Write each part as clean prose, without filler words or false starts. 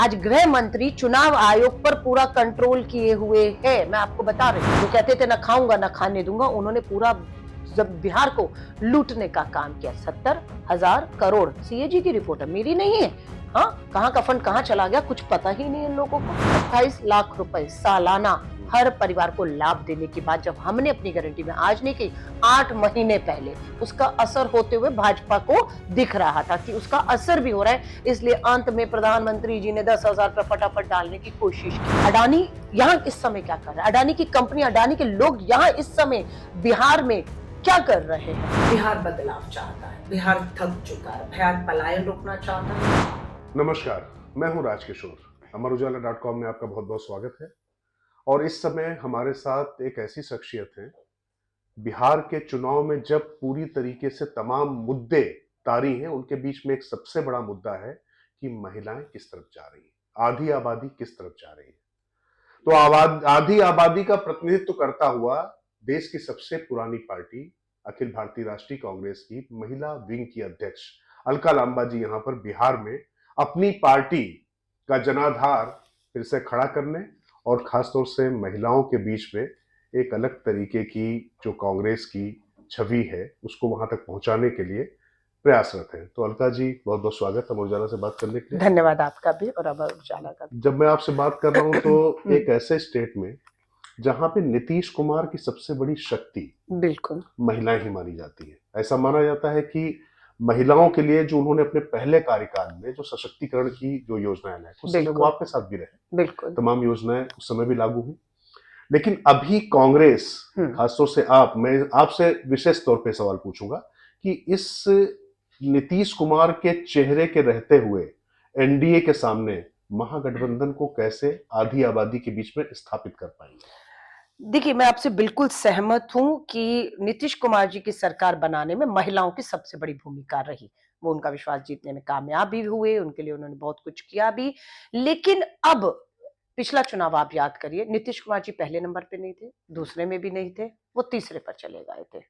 आज गृह मंत्री चुनाव आयोग पर पूरा कंट्रोल किए हुए है। मैं आपको बता रही हूँ, जो कहते थे ना खाऊंगा ना खाने दूंगा, उन्होंने पूरा जब बिहार को लूटने का काम किया। 70,000 करोड़ सीएजी की रिपोर्ट है, मेरी नहीं है। हाँ, कहाँ का फंड कहाँ चला गया कुछ पता ही नहीं इन लोगों को। 28 लाख रुपए सालाना हर परिवार को लाभ देने की बात जब हमने अपनी गारंटी में आज नहीं की, 8 महीने पहले उसका असर होते हुए भाजपा को दिख रहा था कि उसका असर भी हो रहा है। इसलिए अंत में प्रधानमंत्री जी ने 10,000 रुपए फटाफट डालने की कोशिश की। अडानी यहाँ इस समय क्या कर रहा है? अडानी की कंपनी, अडानी के लोग यहाँ इस समय बिहार में क्या कर रहे हैं? बिहार बदलाव चाहता है, बिहार थक चुका है, बिहार पलायन रोकना चाहता है। नमस्कार, मैं हूं राजकिशोर। अमरुजाला.com में आपका बहुत बहुत स्वागत है। और इस समय हमारे साथ एक ऐसी शख्सियत है, बिहार के चुनाव में जब पूरी तरीके से तमाम मुद्दे तारी हैं, उनके बीच में एक सबसे बड़ा मुद्दा है कि महिलाएं किस तरफ जा रही हैं, आधी आबादी किस तरफ जा रही है। तो आधी आबादी का प्रतिनिधित्व करता हुआ देश की सबसे पुरानी पार्टी अखिल भारतीय राष्ट्रीय कांग्रेस की महिला विंग की अध्यक्ष अलका लांबा जी यहाँ पर बिहार में अपनी पार्टी का जनाधार फिर से खड़ा करने और खासतौर से महिलाओं के बीच में एक अलग तरीके की जो कांग्रेस की छवि है उसको वहां तक पहुंचाने के लिए प्रयासरत है। तो अलका जी, बहुत बहुत स्वागत अमर उजाला से बात करने के लिए। धन्यवाद आपका भी और अमर उजाला का भी। जब मैं आपसे बात कर रहा हूं तो एक ऐसे स्टेट में जहां पे नीतीश कुमार की सबसे बड़ी शक्ति बिल्कुल महिलाएं ही मानी जाती है। ऐसा माना जाता है कि महिलाओं के लिए जो उन्होंने अपने पहले कार्यकाल में जो सशक्तिकरण की जो योजनाएं लाई उस समय वो आपके साथ भी रहे, बिल्कुल तमाम योजनाएं उस समय भी लागू हुई। लेकिन अभी कांग्रेस, खासतौर से मैं आपसे विशेष तौर पे सवाल पूछूंगा कि इस नीतीश कुमार के चेहरे के रहते हुए एनडीए के सामने महागठबंधन को कैसे आधी आबादी के बीच में स्थापित कर पाएंगे? देखिए, मैं आपसे बिल्कुल सहमत हूं कि नीतीश कुमार जी की सरकार बनाने में महिलाओं की सबसे बड़ी भूमिका रही। वो उनका विश्वास जीतने में कामयाब भी हुए, उनके लिए उन्होंने बहुत कुछ किया भी। लेकिन अब पिछला चुनाव आप याद करिए, नीतीश कुमार जी पहले नंबर पे नहीं थे, दूसरे में भी नहीं थे, वो तीसरे पर चले गए थे।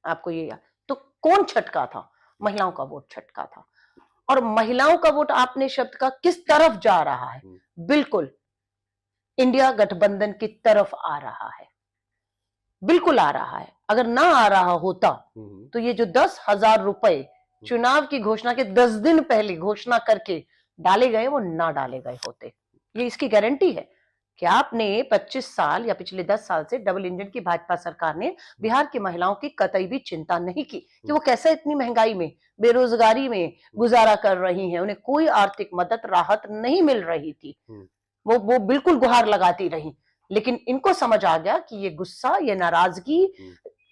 आपको ये याद? तो कौन छटका था? महिलाओं का वोट छटका था। और महिलाओं का वोट आपने शब्द का किस तरफ जा रहा है? बिल्कुल इंडिया गठबंधन की तरफ आ रहा है, बिल्कुल आ रहा है। अगर ना आ रहा होता तो ये जो 10,000 रुपए चुनाव की घोषणा के 10 दिन पहले घोषणा करके डाले गए, वो ना डाले गए होते। ये इसकी गारंटी है कि आपने 25 साल या पिछले 10 साल से डबल इंजन की भाजपा सरकार ने बिहार की महिलाओं की कतई भी चिंता नहीं की कि वो कैसे इतनी महंगाई में, बेरोजगारी में गुजारा कर रही हैं। उन्हें कोई आर्थिक मदद, राहत नहीं मिल रही थी। वो बिल्कुल गुहार लगाती रही। लेकिन इनको समझ आ गया कि ये गुस्सा, ये नाराजगी,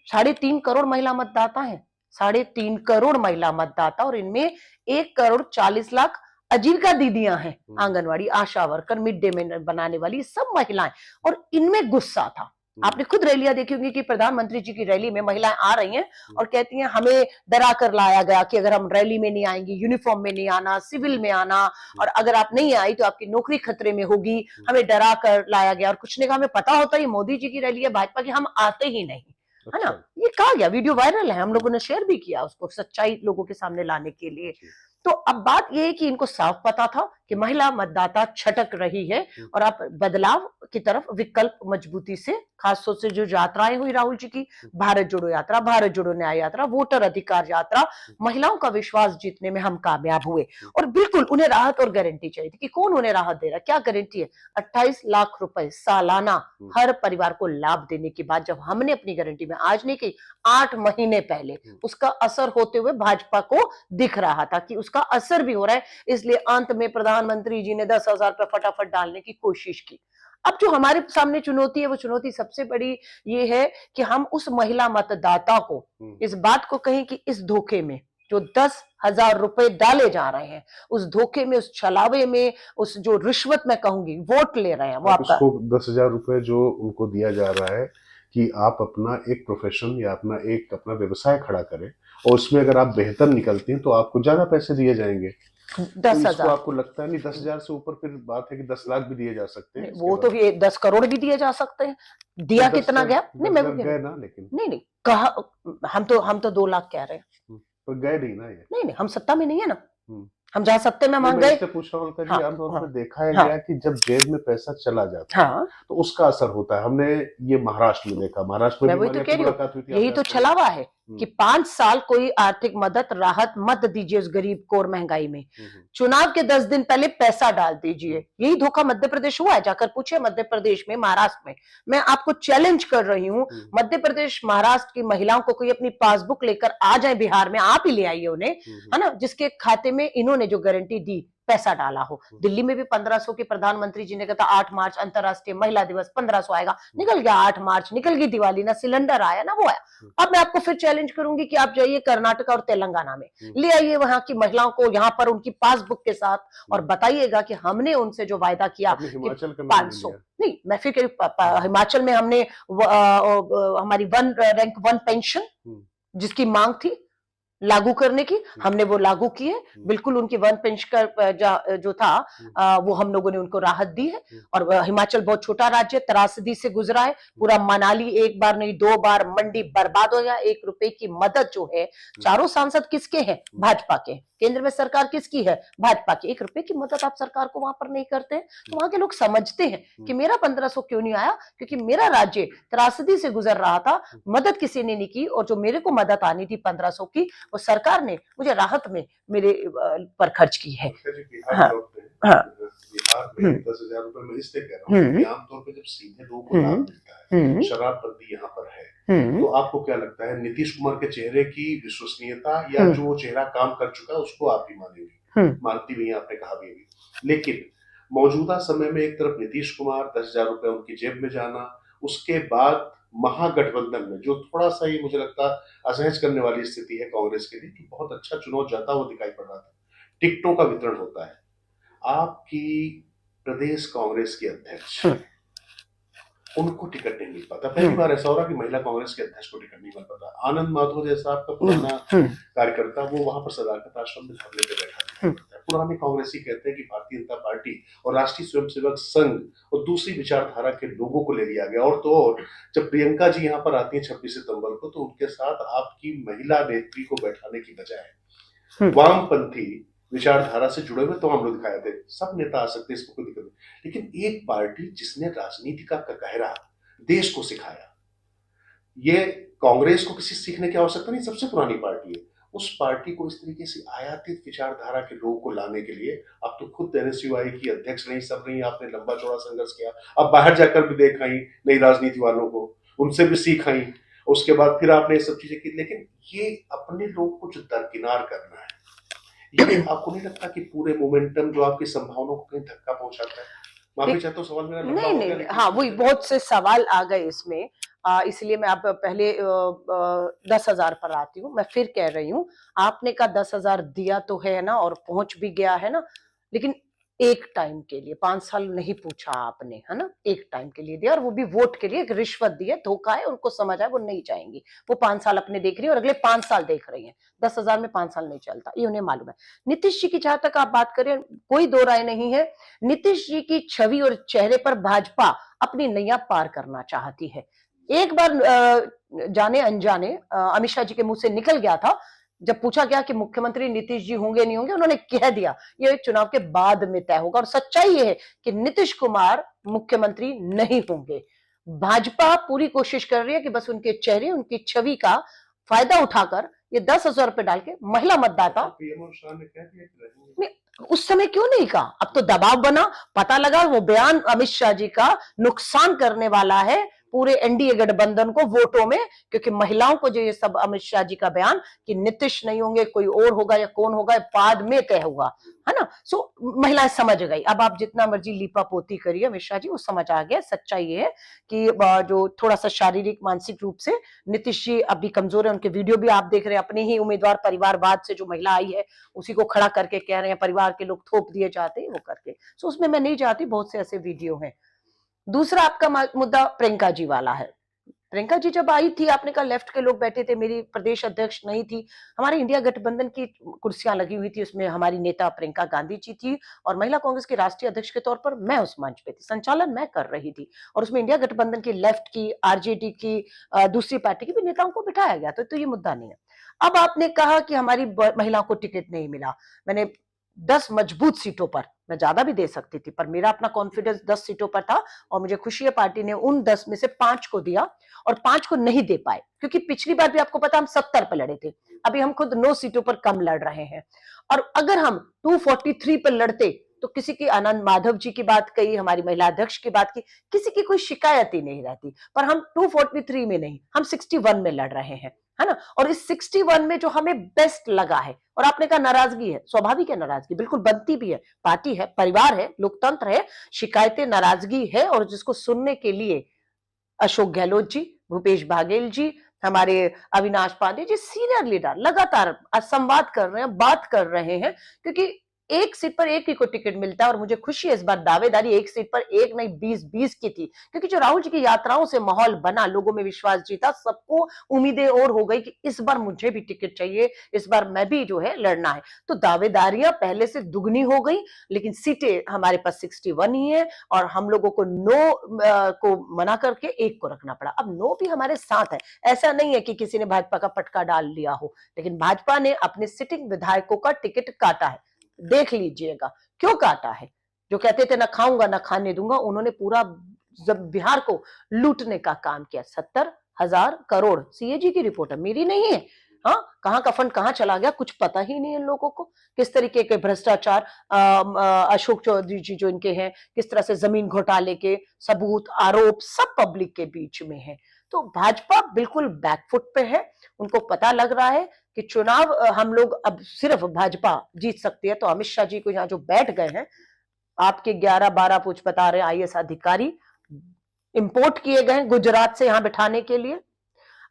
3.5 करोड़ महिला मतदाता हैं, 3.5 करोड़ महिला मतदाता, और इनमें 1,40,00,000 आजीविका दीदियां हैं, आंगनवाड़ी, आशा वर्कर, मिड डे मील बनाने वाली सब महिलाएं, और इनमें गुस्सा था। आपने खुद रैलियां देखी होंगी कि प्रधानमंत्री जी की रैली में महिलाएं आ रही हैं और कहती हैं हमें डरा कर लाया गया कि अगर हम रैली में नहीं आएंगी, यूनिफॉर्म में नहीं आना, सिविल में आना, और अगर आप नहीं आई तो आपकी नौकरी खतरे में होगी, हमें डरा कर लाया गया। और कुछ ने कहा हमें पता होता है ये मोदी जी की रैली है, भाजपा की, हम आते ही नहीं, है ना। ये कहा गया, वीडियो वायरल है, हम लोगों ने शेयर भी किया उसको सच्चाई लोगों के सामने लाने के लिए। तो अब बात यह है कि इनको साफ पता था कि महिला मतदाता छटक रही है और आप बदलाव की तरफ विकल्प मजबूती से, खासतौर से जो यात्राएं हुई राहुल जी की, भारत जोड़ो यात्रा, भारत जोड़ो न्याय यात्रा, वोटर अधिकार यात्रा, महिलाओं का विश्वास जीतने में हम कामयाब हुए। और बिल्कुल उन्हें राहत और गारंटी चाहिए थी कि कौन उन्हें राहत दे रहा, क्या गारंटी है? 28 लाख रुपए सालाना हर परिवार को लाभ देने की बात जब हमने अपनी गारंटी में आज नहीं की, 8 महीने पहले उसका असर होते हुए भाजपा को दिख रहा था कि उसका असर भी हो रहा है। इसलिए अंत में प्रधानमंत्री जी ने 10,000 रुपए फटाफट डालने की कोशिश की। अब जो हमारे सामने चुनौती है, वो चुनौती सबसे बड़ी ये है कि हम उस महिला मतदाता को इस बात को कहें कि इस धोखे में जो 10,000 रुपए डाले जा रहे हैं, उस धोखे में, उस छलावे में, उस जो रिश्वत मैं कहूंगी वोट ले रहे हैं, वो आपका 10,000 रुपए जो उनको दिया जा रहा है कि आप अपना एक प्रोफेशन या अपना व्यवसाय खड़ा करें और उसमें अगर आप बेहतर निकलती हैं तो आपको ज्यादा पैसे दिए जाएंगे। 10,000 तो आपको लगता है नहीं 10,000 से ऊपर फिर बात है कि 10 लाख भी दिए जा सकते हैं? वो तो भी 10 करोड़ भी दिए जा सकते हैं। दिया कितना गया? नहीं, मैं गए ना, लेकिन नहीं कहा, हम तो 2 लाख कह रहे हैं। पर गए नहीं ना ये। नहीं, हम सत्ता में नहीं है ना, हम जहाँ सत्ते में नहीं, मांग मैं गए। इसलिए पूछ रहा हूँ अलका जी, हाँ आमतौर हाँ पर देखा है हाँ गया कि जब जेब में पैसा चला जाता है हाँ, तो उसका असर होता है। हमने ये महाराष्ट्र में देखा, महाराष्ट्र में मैं भी वही तो हमारी कह आपकी रही हूँ, मुलाकात हुई थी, यही आपने तो आज कहा। छलावा है कि हम्म, 5 साल कोई आर्थिक मदद राहत मत दीजिए उस गरीब को और महंगाई में, हम्म, चुनाव के 10 दिन पहले पैसा डाल दीजिए। हम्म, यही धोखा मध्य प्रदेश हुआ है, जाकर पूछिए मध्य प्रदेश में, महाराष्ट्र में। मैं आपको चैलेंज कर रही हूँ, हम्म, मध्य प्रदेश महाराष्ट्र की महिलाओं को कोई अपनी पासबुक लेकर आ जाए बिहार में, आप ही ले आइए उन्हें, हम्म, है ना, जिसके खाते में इन्होंने जो गारंटी दी पैसा डाला हो। हम्म, दिल्ली में भी 1500 की प्रधानमंत्री जी ने कहा था 8 मार्च अंतरराष्ट्रीय महिला दिवस, 1500 आएगा, निकल गया 8 मार्च, निकल गई दिवाली, ना सिलेंडर आया ना वो आया। हम्म, अब मैं आपको फिर चैलेंज करूंगी कि आप जाइए कर्नाटक और तेलंगाना में, हम्म, ले आइए वहां की महिलाओं को यहाँ पर उनकी पासबुक के साथ, और बताइएगा कि हमने उनसे जो वायदा किया आपने कि हिमाचल का नाम नहीं 500 लिया। नहीं, मैं फिर कह रही हूँ, हिमाचल में हमने हमारी वन रैंक वन पेंशन हम्म, जिसकी मांग थी लागू करने की, हमने वो लागू की है। बिल्कुल उनकी वन पेंशन का जो था वो हम लोगों ने उनको राहत दी है। और हिमाचल बहुत छोटा राज्य, त्रासदी से गुजरा है पूरा। मनाली एक बार नहीं 2 बार, मंडी बर्बाद हो गया। 1 रुपए की मदद जो है, चारों सांसद किसके हैं? भाजपा के। केंद्र में सरकार किसकी है? भाजपा की। 1 रुपए की मदद आप सरकार को वहां पर नहीं करते हैं, तो वहां के लोग समझते हैं कि मेरा 1500 क्यों नहीं आया, क्योंकि मेरा राज्य त्रासदी से गुजर रहा था, मदद किसी ने नहीं की, और जो मेरे को मदद आनी थी 1500 की, वो सरकार ने मुझे राहत में मेरे पर खर्च की है। अलका जी, बिहार हाँ लौटते हैं। हाँ बिहार में हम्म 10,000 रुपए मैं इसलिए कह रहा हूँ कि आमतौर पर जब सीधे लोगों को लाभ मिलता है, हम्म शराबबंदी यहाँ पर है, हम्म तो आपको क्या लगता है नीतीश कुमार के चेहरे की विश्वसनीयता या हम्म जो वो चेहरा काम कर चुका है उसको आप भी मानेंगे, हम्म मानती भी हैं, आपने कहा भी अभी। लेकिन मौजूदा समय में एक तरफ नीतीश कुमार 10,000 रुपए उनकी जेब में जाना, उसके बाद महागठबंधन में जो थोड़ा सा ये मुझे लगता असहज करने वाली स्थिति है कांग्रेस के लिए, कि बहुत अच्छा चुनाव जाता हुआ दिखाई पड़ रहा था, टिकटों का वितरण होता है। आपकी प्रदेश कांग्रेस के अध्यक्ष, उनको टिकट नहीं मिल पाता। पहली बार ऐसा हो रहा कि महिला कांग्रेस के अध्यक्ष को टिकट नहीं मिल पाता। आनंद माधव जैसा आपका पुराना कार्यकर्ता, वो वहां पर सदाकत आश्रम में धरने पे बैठा दिखाई पड़ता है। पुराने कांग्रेसी कहते हैं कि भारतीय जनता पार्टी और राष्ट्रीय स्वयंसेवक संघ और दूसरी विचारधारा के लोगों को ले लिया गया। और तो और जब प्रियंका जी यहाँ पर आती है 26 सितंबर को, तो उनके साथ आपकी महिला नेत्री को बैठाने की बजाय वामपंथी विचारधारा से जुड़े हुए तमाम लोग दिखाए थे। सब नेता आ सकते, इसमें कोई दिक्कत नहीं, लेकिन एक पार्टी जिसने राजनीति का ककहरा देश को सिखाया, ये कांग्रेस को किसी सीखने की आवश्यकता नहीं, सबसे पुरानी पार्टी है, उस पार्टी को इस तरीके से आयातित विचारधारा के लोगों को लाने के लिए आप तो खुद एनएसयूआई की अध्यक्ष नहीं, सब नहीं, आपने लंबा चौड़ा संघर्ष किया, अब बाहर जाकर भी देखा ही नई राजनीति वालों को, उनसे भी सीखा ही, उसके बाद फिर आपने ये सब चीजें की। लेकिन ये अपने लोग को जो दरकिनार करना है, ये आपको नहीं लगता कि पूरे मोमेंटम जो आपकी संभावनाओं को कहीं धक्का पहुंचाता है? माफी चाहता हूँ, सवाल मेरा लंबा नहीं हो नहीं गया, नहीं, लेकिन हाँ इसको वही मुझे बहुत से सवाल आ गए इसमें, इसलिए मैं आप पहले 10,000 पर आती हूँ। मैं फिर कह रही हूँ, आपने कहा 10,000 दिया तो है ना, और पहुंच भी गया है ना, लेकिन एक टाइम के लिए, 5 साल नहीं पूछा आपने, है ना, एक टाइम के लिए दिया, और वो भी वोट के लिए। एक रिश्वत दी है, धोखा है, उनको समझ आए, वो नहीं चाहेंगी। वो 5 साल अपने देख रही है और अगले 5 साल देख रही है। 10,000 में 5 साल नहीं चलता, ये उन्हें मालूम है। नीतीश जी की जहां तक आप बात करें, कोई दो राय नहीं है, नीतीश जी की छवि और चेहरे पर भाजपा अपनी नैया पार करना चाहती है। एक बार जाने अनजाने अमित शाह जी के मुंह से निकल गया था, जब पूछा गया कि मुख्यमंत्री नीतीश जी होंगे नहीं होंगे, उन्होंने कह दिया ये चुनाव के बाद में तय होगा। और सच्चाई ये है कि नीतीश कुमार मुख्यमंत्री नहीं होंगे। भाजपा पूरी कोशिश कर रही है कि बस उनके चेहरे, उनकी छवि का फायदा उठाकर ये 10,000 रुपए डाल के महिला मतदाता, पीएम और शाह ने कह दिया कि रहेंगे। उस समय क्यों नहीं कहा? अब तो दबाव बना, पता लगा वो बयान अमित शाह जी का नुकसान करने वाला है पूरे एनडीए गठबंधन को वोटों में, क्योंकि महिलाओं को जो ये सब अमित शाह जी का बयान कि नीतीश नहीं होंगे, कोई और होगा या कौन होगा, बाद में तय हुआ, है ना। सो महिलाएं समझ गई। अब आप जितना मर्जी लीपा पोती करिए, अमित शाह जी वो समझ आ गया। सच्चाई ये है कि जो थोड़ा सा शारीरिक मानसिक रूप से नीतीश जी अभी कमजोर है। उनके वीडियो भी आप देख रहे हैं, अपने ही उम्मीदवार परिवारवाद से जो महिला आई है उसी को खड़ा करके कह रहे हैं परिवार के लोग थोप दिए जाते हैं, वो करके। सो उसमें मैं नहीं चाहती, बहुत से ऐसे वीडियो हैं। दूसरा आपका मुद्दा प्रियंका जी वाला है। प्रियंका जी जब आई थी, आपने कहा लेफ्ट के लोग बैठे थे, मेरी प्रदेश अध्यक्ष नहीं थी। हमारे इंडिया गठबंधन की कुर्सियां लगी हुई थी, उसमें हमारी नेता प्रियंका गांधी जी थी, और महिला कांग्रेस के राष्ट्रीय अध्यक्ष के तौर पर मैं उस मंच पे थी, संचालन मैं कर रही थी। और उसमें इंडिया गठबंधन की, लेफ्ट की, आरजेडी की, दूसरी पार्टी की भी नेताओं को बिठाया गया, तो ये मुद्दा नहीं है। अब आपने कहा कि हमारी महिलाओं को टिकट नहीं मिला। मैंने 10 मजबूत सीटों पर, मैं ज्यादा भी दे सकती थी, पर मेरा अपना कॉन्फिडेंस 10 सीटों पर था और मुझे खुशी है पार्टी ने उन 10 में से 5 को दिया और 5 को नहीं दे पाए, क्योंकि पिछली बार भी आपको पता हम 70 पर लड़े थे, अभी हम खुद 9 सीटों पर कम लड़ रहे हैं। और अगर हम 243 पर लड़ते तो किसी की, आनंद माधव जी की बात कही, हमारी महिला अध्यक्ष की बात की, किसी की कोई शिकायत ही नहीं रहती, पर हम 243 में नहीं, हम 61 में लड़ रहे हैं, है ना। और इस 61 में जो हमें बेस्ट लगा है, और आपने कहा नाराजगी है, स्वाभाविक है, नाराजगी बिल्कुल बनती भी है, पार्टी है, परिवार है, लोकतंत्र है, शिकायतें, नाराजगी है, और जिसको सुनने के लिए अशोक गहलोत जी, भूपेश बघेल जी, हमारे अविनाश पांडे जी, सीनियर लीडर लगातार संवाद कर रहे हैं, बात कर रहे हैं, क्योंकि एक सीट पर एक ही को टिकट मिलता है। और मुझे खुशी है, इस बार दावेदारी एक सीट पर एक नहीं 20-20 की थी, क्योंकि जो राहुल जी की यात्राओं से माहौल बना, लोगों में विश्वास जीता, सबको उम्मीदें और हो गई कि इस बार मुझे भी टिकट चाहिए, इस बार मैं भी जो है लड़ना है। तो दावेदारियां पहले से दुगनी हो गई, लेकिन सीटें हमारे पास 61 ही है, और हम लोगों को 9 को मना करके 1 को रखना पड़ा। अब 9 भी हमारे साथ है, ऐसा नहीं है कि किसी ने भाजपा का पटका डाल लिया हो, लेकिन भाजपा ने अपने सिटिंग विधायकों का टिकट काटा है। देख लीजिएगा क्यों काटा है। जो कहते थे ना खाऊंगा ना खाने दूंगा, उन्होंने पूरा जब बिहार को लूटने का काम किया। 70,000 करोड़, सीएजी की रिपोर्ट है, मेरी नहीं है। हाँ, कहाँ का फंड कहाँ चला गया कुछ पता ही नहीं है लोगों को। किस तरीके के भ्रष्टाचार, अशोक चौधरी जी जो इनके हैं, किस तरह से जमीन घोटाले के सबूत, आरोप सब पब्लिक के बीच में है। तो भाजपा बिल्कुल बैकफुट पे है, उनको पता लग रहा है कि चुनाव हम लोग अब सिर्फ भाजपा जीत सकती है। तो अमित शाह जी को यहाँ जो बैठ गए हैं, आपके 11-12 कुछ बता रहे आईएएस अधिकारी इंपोर्ट किए गए गुजरात से यहाँ बिठाने के लिए।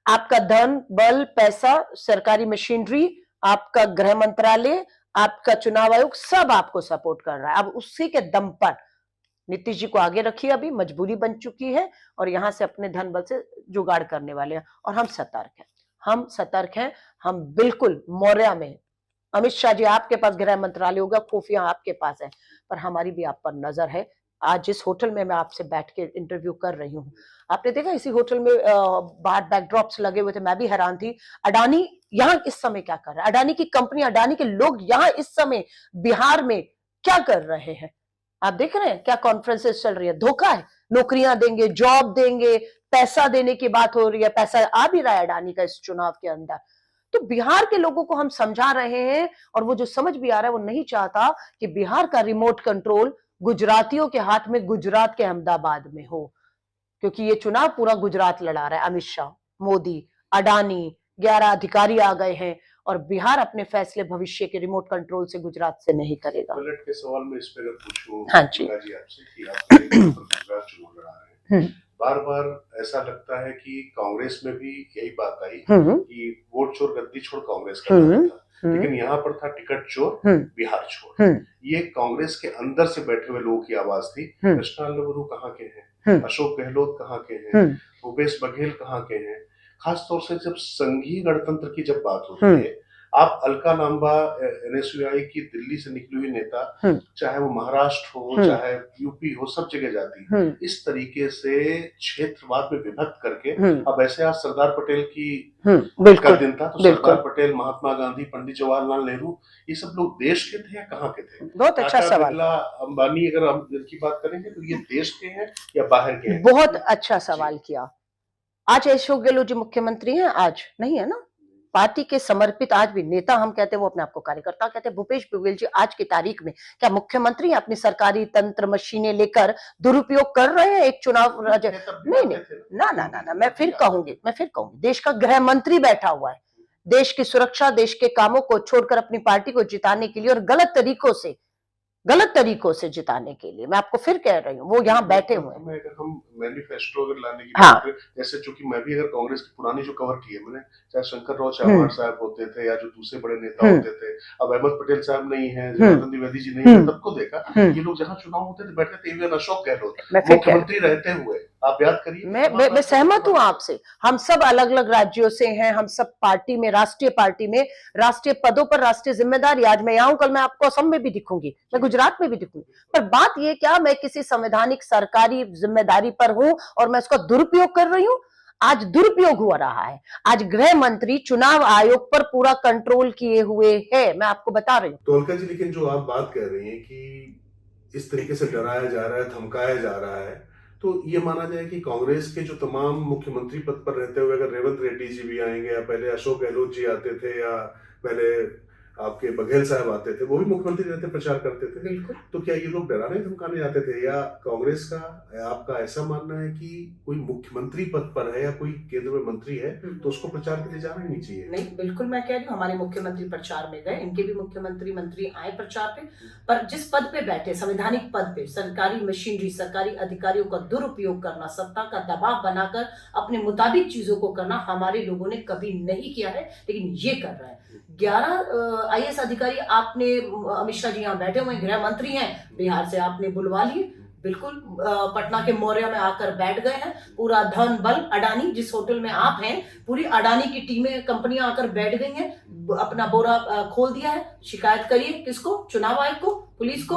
आपका धन बल पैसा, सरकारी मशीनरी, आपका गृह मंत्रालय, आपका चुनाव आयोग, सब आपको सपोर्ट कर रहा है। अब उसी के दम पर नीतीश जी को आगे रखिए, अभी मजबूरी बन चुकी है, और यहां से अपने धन बल से जुगाड़ करने वाले हैं। और हम सतर्क हैं, हम सतर्क हैं, हम बिल्कुल मौर्या में। अमित शाह जी आपके पास गृह मंत्रालय होगा, खुफिया आपके पास है, पर हमारी भी आप पर नजर है। आज जिस होटल में मैं आपसे बैठ के इंटरव्यू कर रही हूँ, आपने देखा इसी होटल में बाहर बैकड्रॉप्स लगे हुए थे, मैं भी हैरान थी। अडानी यहाँ इस समय क्या कर रहा है, अडानी की कंपनी, अडानी के लोग यहाँ इस समय बिहार में क्या कर रहे हैं, आप देख रहे हैं क्या कॉन्फ्रेंसेस चल रही है। धोखा है, नौकरियां देंगे, जॉब देंगे, पैसा देने की बात हो रही है, पैसा आ भी रहा है अडानी का इस चुनाव के अंदर। तो बिहार के लोगों को हम समझा रहे हैं, और वो जो समझ भी आ रहा है, वो नहीं चाहता कि बिहार का रिमोट कंट्रोल गुजरातियों के हाथ में, गुजरात के अहमदाबाद में हो, क्योंकि ये चुनाव पूरा गुजरात लड़ा रहा है। अमित शाह, मोदी, अडानी, 11 अधिकारी आ गए हैं, और बिहार अपने फैसले भविष्य के रिमोट कंट्रोल से गुजरात से नहीं करेगा। मिनट के सवाल में इस पे अगर पूछूं हाँ जी, आपसे कि आप गुजरात चुनाव लड़ा रहे हैं, बार बार ऐसा लगता है कि कांग्रेस में भी यही बात आई कि वोट चोर गद्दी छोड़ कांग्रेस का था, लेकिन यहाँ पर था टिकट चोर बिहार छोड़। ये कांग्रेस के अंदर से बैठे हुए लोगों की आवाज थी। कृष्णा नेहरू कहाँ के हैं, अशोक गहलोत कहाँ के हैं, भूपेश बघेल कहाँ के हैं। खासतौर से जब संघीय गणतंत्र की जब बात होती है, आप अलका लांबा एनएसयूआई की दिल्ली से निकली हुई नेता, चाहे वो महाराष्ट्र हो चाहे यूपी हो, सब जगह जाती। इस तरीके से क्षेत्रवाद में विभक्त करके, अब ऐसे आज सरदार पटेल की का दिन था, तो सरदार पटेल, महात्मा गांधी, पंडित जवाहरलाल नेहरू, ये सब लोग देश के थे या कहाँ के थे? बहुत अच्छा सवाल। अंबानी, अगर हम इनकी बात करेंगे तो ये देश के हैं या बाहर के हैं? बहुत अच्छा सवाल किया। आज अशोक गहलोत जी मुख्यमंत्री हैं? आज नहीं है ना, पार्टी के समर्पित आज भी नेता हम कहते हैं, वो अपने आप को कार्यकर्ता कहते हैं। भूपेश बघेल जी आज की तारीख में क्या मुख्यमंत्री अपनी सरकारी तंत्र मशीनें लेकर दुरुपयोग कर रहे हैं एक चुनाव? नहीं, ना ना ना ना, मैं फिर कहूंगी, देश का गृह मंत्री बैठा हुआ है, देश की सुरक्षा, देश के कामों को छोड़कर अपनी पार्टी को जिताने के लिए, और गलत तरीकों से जिताने के लिए, मैं आपको फिर कह रही हूँ, वो यहाँ बैठे हुए हैं। अगर हम मैनिफेस्टो अगर लाने की हाँ, बात करें, जैसे चूंकि मैं भी अगर कांग्रेस की पुरानी जो कवर की है मैंने, चाहे शंकर राव चौहान साहब होते थे या जो दूसरे बड़े नेता होते थे, अब अहमद पटेल साहब नहीं है, जनार्दन द्विवेदी जी नहीं है, तब को देखा ये लोग जहाँ चुनाव होते थे बैठते थे। इवन अशोक गहलोत मुख्यमंत्री रहते हुए, आप याद करिए। मैं सहमत हूँ आपसे, हम सब अलग अलग राज्यों से हैं, हम सब पार्टी में, राष्ट्रीय पार्टी में, राष्ट्रीय पदों पर, राष्ट्रीय जिम्मेदारी, आज मैं यहाँ हूँ, कल मैं आपको असम में भी दिखूंगी, मैं गुजरात में भी दिखूंगी, पर बात ये क्या मैं किसी संवैधानिक सरकारी जिम्मेदारी पर हूं और मैं उसका दुरुपयोग कर रही हूं? आज दुरुपयोग हो रहा है। आज गृह मंत्री चुनाव आयोग पर पूरा कंट्रोल किए हुए है, मैं आपको बता रही हूँ। तो अलका जी, लेकिन जो आप बात कह रही हैं कि इस तरीके से डराया जा रहा है, धमकाया जा रहा है, तो ये माना जाए कि कांग्रेस के जो तमाम मुख्यमंत्री पद पर रहते हुए अगर रेवंत रेड्डी जी भी आएंगे, या पहले अशोक गहलोत जी आते थे, या पहले आपके बघेल साहब आते थे, वो भी मुख्यमंत्री रहते प्रचार करते थे, बिल्कुल। तो क्या ये लोग डराने धमकाने जाते थे, या कांग्रेस का आपका ऐसा मानना है कि कोई मुख्यमंत्री पद पर है या कोई केंद्र में मंत्री है तो उसको प्रचार के लिए जाना ही नहीं चाहिए? नहीं, बिल्कुल मैं कह रही हूँ, हमारे मुख्यमंत्री प्रचार में गए, इनके भी मुख्यमंत्री मंत्री आए प्रचार पे, पर जिस पद पे बैठे, संवैधानिक पद पे, सरकारी मशीनरी, सरकारी अधिकारियों का दुरुपयोग करना, सत्ता का दबाव बनाकर अपने मुताबिक चीजों को करना हमारे लोगों ने कभी नहीं किया है, लेकिन ये कर रहा है। 11 आईएएस अधिकारी आपने, अमित शाह जी यहाँ बैठे हुए, गृह मंत्री हैं, बिहार से आपने बुलवा लिए, बिल्कुल पटना के मौर्य में आकर बैठ गए हैं। पूरा धन बल अडानी, जिस होटल में आप हैं, पूरी अडानी की टीमें, कंपनियां आकर बैठ गई हैं, अपना बोरा खोल दिया है। शिकायत करिए, किसको? चुनाव आयोग को, पुलिस को,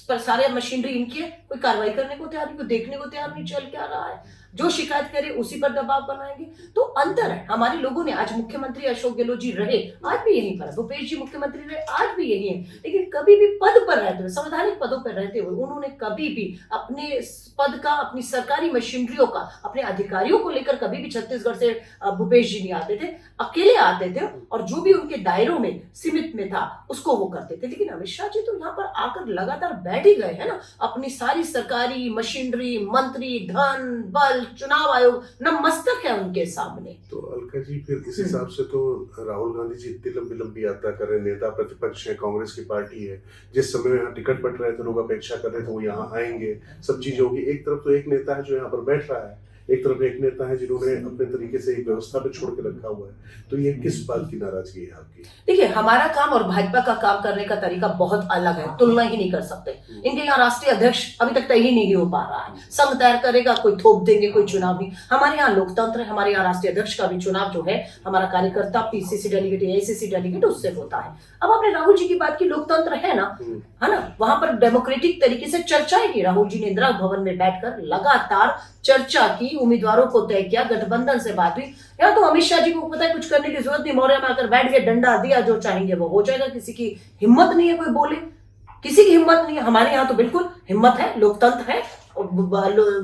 पर सारे मशीनरी इनकी है, कोई कार्रवाई करने को तैयार नहीं, कोई देखने को तैयार नहीं, चल क्या रहा है। जो शिकायत करे उसी पर दबाव बनाएंगे। तो अंतर है हमारे लोगों ने। आज मुख्यमंत्री अशोक गहलोत जी रहे, आज भी यहीं पर, भूपेश जी मुख्यमंत्री रहे, आज भी यही है, लेकिन कभी भी पद पर रहते हुए, संवैधानिक पदों पर रहते हुए, उन्होंने कभी भी अपने पद का, अपनी सरकारी मशीनरियों का, अपने अधिकारियों को लेकर कभी भी छत्तीसगढ़ से भूपेश जी नहीं आते थे, अकेले आते थे, और जो भी उनके दायरों में सीमित में था उसको वो करते थे। लेकिन अमित शाह जी तो यहाँ पर आकर लगातार बैठ ही गए हैं ना, अपनी सारी सरकारी मशीनरी, मंत्री, धन बल, चुनाव आयोग नतमस्तक है उनके सामने। तो अलका जी, फिर इस हिसाब से तो राहुल गांधी जी इतनी लंबी लंबी यात्रा कर रहे हैं, नेता प्रतिपक्ष है, कांग्रेस की पार्टी है, जिस समय यहाँ टिकट बट रहे थे, लोग अपेक्षा कर रहे थे वो यहाँ आएंगे, सब चीजों की। एक तरफ तो एक नेता है जो यहाँ पर बैठ रहा है, एक तरफ एक नेता है जिन्होंने अपने तरीके से एक व्यवस्था पे छोड़ के रखा हुआ है, तो ये किस बात की नाराजगी है आपकी? देखिए, हमारा काम और भाजपा का काम करने का तरीका बहुत अलग है, तुलना ही नहीं कर सकते। इनके यहाँ राष्ट्रीय अध्यक्ष अभी तक तय ही नहीं हो पा रहा है, संघ तैयार करेगा, कोई थोप देंगे, कोई चुनाव नहीं। हमारे यहाँ लोकतंत्र है, हमारे यहाँ राष्ट्रीय अध्यक्ष का भी चुनाव जो है, हमारा कार्यकर्ता पीसीसी डेलीगेट, एआईसीसी डेलीगेट, उससे होता है। अब आपने राहुल जी की बात की, लोकतंत्र है ना, है ना, वहां पर डेमोक्रेटिक तरीके से चर्चाएं की। राहुल जी ने इंदिरा भवन में बैठकर लगातार चर्चा की, उम्मीदवारों को तय किया, गठबंधन से बात हुई। या तो अमित शाह जी को पता है कुछ करने की जरूरत नहीं, मौर्य में आकर बैठ गए, डंडा दिया, जो चाहेंगे वो हो जाएगा, किसी की हिम्मत नहीं है कोई बोले, किसी की हिम्मत नहीं है। हमारे यहाँ तो बिल्कुल हिम्मत है, लोकतंत्र है।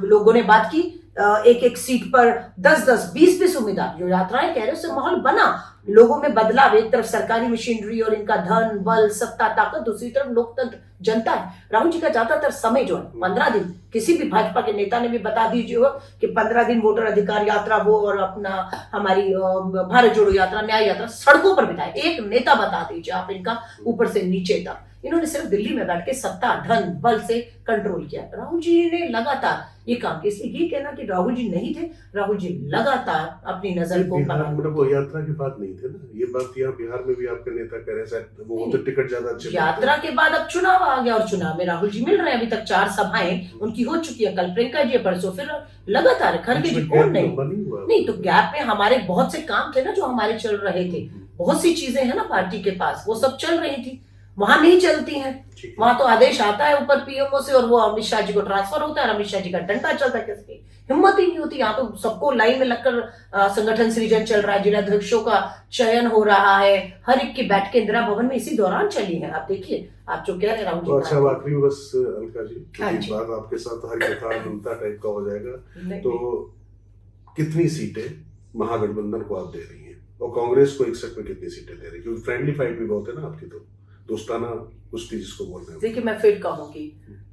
लोगों ने बात की, एक एक सीट पर 10-10, 20-20 उम्मीदवार, जो यात्राएं कह रहे हैं, उससे माहौल बना, लोगों में बदलाव। एक तरफ सरकारी मशीनरी और इनका धन बल, सत्ता, ताकत, दूसरी तरफ लोकतंत्र, जनता है। राहुल जी का ज्यादातर समय जो है 15 दिन, किसी भी भाजपा के नेता ने भी बता दीजिए कि 15 दिन वोटर अधिकार यात्रा वो, और अपना हमारी भारत जोड़ो यात्रा, न्याय यात्रा सड़कों पर बिताए। एक नेता बता दीजिए आप इनका, ऊपर से नीचे तक। इन्होंने सिर्फ दिल्ली में बैठ के सत्ता, धन बल से कंट्रोल किया। राहुल जी ने लगातार ये काम किया। इसलिए ये कहना कि राहुल जी नहीं थे, राहुल जी लगातार अपनी नजर को मतलब वो यात्रा की बात नहीं थे ना, ये बात यहाँ बिहार में भी आपके नेता कह रहे हैं, वो तो टिकट ज्यादा अच्छे। यात्रा के बाद अब चुनाव आ गया, और चुनाव में राहुल जी मिल रहे हैं। अभी तक 4 सभाएं उनकी हो चुकी है, कल प्रियंका जी, परसों फिर लगातार। खड़गे जी कौन नहीं, तो गैप में हमारे बहुत से काम थे ना जो हमारे चल रहे थे, बहुत सी चीजें हैं ना पार्टी के पास, वो सब चल रही थी, वहां नहीं चलती हैं। वहां तो आदेश आता है ऊपर पीएमओ से, और वो अमित शाह जी को ट्रांसफर होता है, अमित शाह जी का डंडा चलता है। किसकी हिम्मत ही नहीं होती। यहाँ तो सबको लाइन में लगकर संगठन सृजन चल रहा है, जिलाध्यक्षों का चयन हो रहा है, हर एक की बैठकें इंदिरा भवन में इसी दौरान चली है। आप देखिए, आप जो कह रहे हैं राहुल जी। अच्छा, आखिरी में बस अलका जी, एक बात आपके साथ हर कथा मिलता टाइप का हो जाएगा, तो कितनी सीटें महागठबंधन को आप दे रही हैं, और कांग्रेस को 61 में कितनी सीटें दे रही है? क्योंकि फ्रेंडली फाइट भी बहुत है ना आपकी, तो दोस्ताना कुश्ती जिसको बोल रहे हैं। देखिए, मैं फिर कहूंगी,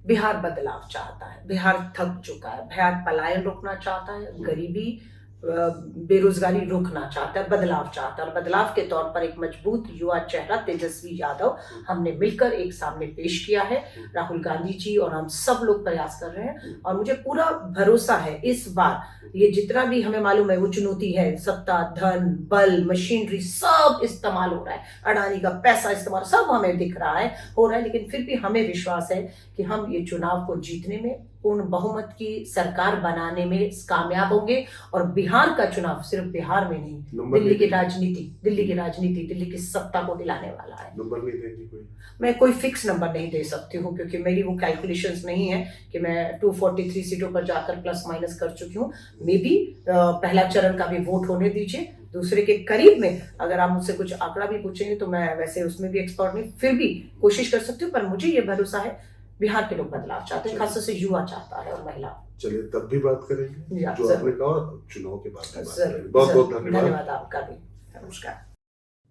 बिहार बदलाव चाहता है, बिहार थक चुका है, बिहार पलायन रोकना चाहता है, गरीबी बेरोजगारी रोकना चाहता है, बदलाव चाहता है। और बदलाव के तौर पर एक मजबूत युवा चेहरा तेजस्वी यादव हमने मिलकर एक सामने पेश किया है। राहुल गांधी जी और हम सब लोग प्रयास कर रहे हैं, और मुझे पूरा भरोसा है इस बार ये जितना भी हमें मालूम है वो चुनौती है, सत्ता, धन बल, मशीनरी, सब इस्तेमाल हो रहा है, अडानी का पैसा इस्तेमाल, सब हमें दिख रहा है, हो रहा है, लेकिन फिर भी हमें विश्वास है कि हम ये चुनाव को जीतने में पूर्ण बहुमत की सरकार बनाने में कामयाब होंगे और बिहार का चुनाव सिर्फ बिहार में नहीं, नंबर दिल्ली की नहीं राजनीति, दिल्ली की सत्ता को हिलाने वाला है। नंबर नहीं देंगी कोई? मैं कोई फिक्स नंबर नहीं दे सकती हूँ क्योंकि मेरी वो कैलकुलेशंस नहीं है कि मैं 243 सीटों पर जाकर प्लस माइनस कर चुकी हूँ। मे बी पहला चरण का भी वोट होने दीजिए, दूसरे के करीब में अगर आप मुझसे कुछ आंकड़ा भी पूछेंगे तो मैं वैसे उसमें भी एक्सपर्ट नहीं, फिर भी कोशिश कर सकती हूँ। पर मुझे ये भरोसा है बिहार के लोग बदलाव चाहते हैं, खासतौर से युवा चाहता है और महिला। चलिए तब भी बात करेंगे जी, आप जो जरूर। आपने कहा, और चुनाव के बाद भी बात जरूर, करेंगे। बहुत बहुत जरूर। धन्यवाद। धन्यवाद आपका भी। नमस्कार।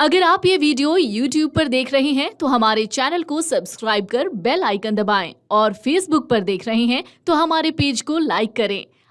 अगर आप ये वीडियो YouTube पर देख रहे हैं तो हमारे चैनल को सब्सक्राइब कर बेल आइकन दबाएं और Facebook पर देख रहे हैं तो हमारे पेज को लाइक करें।